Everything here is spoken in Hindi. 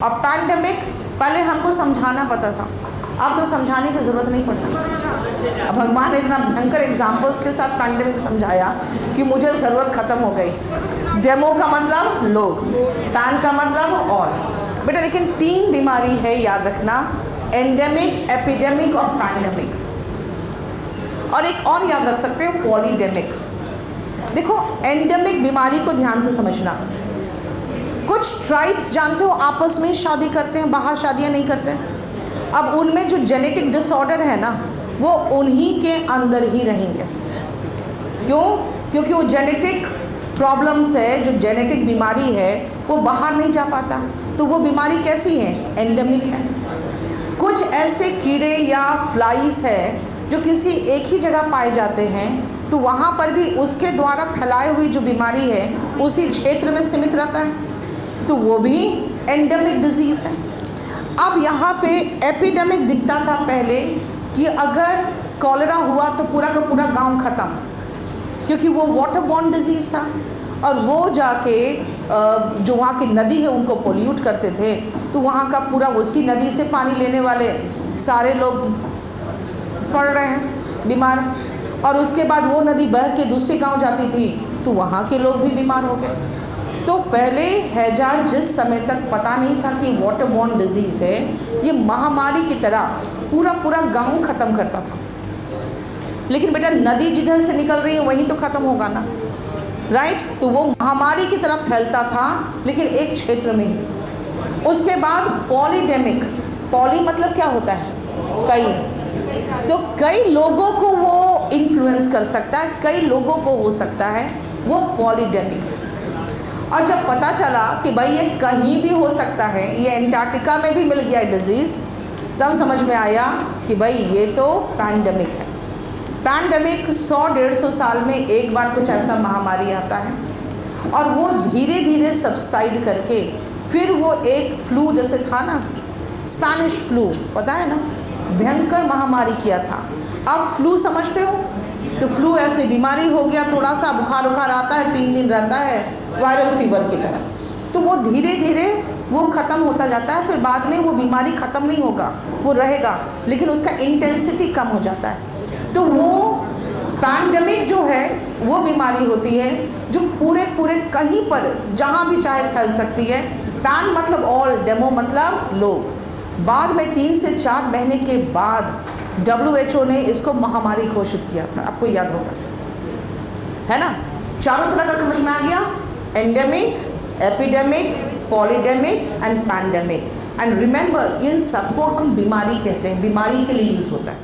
अब पैंडेमिक पहले हमको समझाना पता था, अब तो समझाने की ज़रूरत नहीं पड़ती। अब भगवान ने इतना भयंकर एग्जाम्पल्स के साथ पैंडेमिक समझाया कि मुझे ज़रूरत ख़त्म हो गई। डेमो का मतलब लोग, पैन का मतलब ऑल। बेटा लेकिन 3 बीमारी है, याद रखना, एंडेमिक, एपिडेमिक और पैंडेमिक। और एक और याद रख सकते हो, पॉलीडेमिक। देखो एंडेमिक बीमारी को ध्यान से समझना। कुछ ट्राइब्स जानते हो आपस में शादी करते हैं, बाहर शादियां नहीं करते। अब उनमें जो जेनेटिक डिसऑर्डर है ना, वो उन्हीं के अंदर ही रहेंगे। क्यों? क्योंकि वो जेनेटिक प्रॉब्लम्स है, जो जेनेटिक बीमारी है वो बाहर नहीं जा पाता। तो वो बीमारी कैसी है? एंडेमिक है। कुछ ऐसे कीड़े या फ्लाइज है जो किसी एक ही जगह पाए जाते हैं, तो वहाँ पर भी उसके द्वारा फैलाई हुई जो बीमारी है उसी क्षेत्र में सीमित रहता है, तो वो भी एंडेमिक डिजीज़ है। अब यहाँ पे एपिडेमिक दिखता था पहले कि अगर कॉलेरा हुआ तो पूरा का पूरा गांव ख़त्म, क्योंकि वो वाटर बॉर्न डिजीज़ था और वो जाके जो वहाँ की नदी है उनको पोल्यूट करते थे, तो वहाँ का पूरा उसी नदी से पानी लेने वाले सारे लोग पड़ रहे हैं बीमार। और उसके बाद वो नदी बह के दूसरे गांव जाती थी तो वहाँ के लोग भी बीमार हो गए। तो पहले हैजा जिस समय तक पता नहीं था कि वाटर बॉर्न डिजीज़ है, ये महामारी की तरह पूरा पूरा गांव ख़त्म करता था। लेकिन बेटा नदी जिधर से निकल रही है वहीं तो ख़त्म होगा ना, राइट? तो वो महामारी की तरह फैलता था लेकिन एक क्षेत्र में ही। उसके बाद पॉलीडेमिक। पॉली मतलब क्या होता है? कई। तो कई लोगों को वो इन्फ्लुएंस कर सकता है, कई लोगों को हो सकता है, वो पॉलीडेमिक है। और जब पता चला कि भाई ये कहीं भी हो सकता है, ये एंटार्क्टिका में भी मिल गया डिजीज़, तब समझ में आया कि भाई ये तो पैंडेमिक है। पैंडेमिक 100-150 साल में एक बार कुछ ऐसा महामारी आता है और वो धीरे धीरे सबसाइड करके फिर वो एक फ्लू जैसे था ना, स्पेनिश फ्लू, पता है ना, भयंकर महामारी किया था। अब फ्लू समझते हो? तो फ्लू ऐसे बीमारी हो गया, थोड़ा सा बुखार आता है, 3 दिन रहता है, वायरल फीवर की तरह। तो वो धीरे धीरे वो ख़त्म होता जाता है, फिर बाद में वो बीमारी ख़त्म नहीं होगा, वो रहेगा लेकिन उसका इंटेंसिटी कम हो जाता है। तो वो पैंडेमिक जो है वो बीमारी होती है जो पूरे कहीं पर जहाँ भी चाहे फैल सकती है। पैन मतलब ऑल, डेमो मतलब लोग। बाद में 3 से 4 महीने के बाद WHO ने इसको महामारी घोषित किया था, आपको याद होगा, है ना? चारों तरह का समझ में आ गया, endemic, epidemic, polydemic and pandemic. And remember, इन सबको हम बीमारी कहते हैं, बीमारी के लिए यूज़ होता है।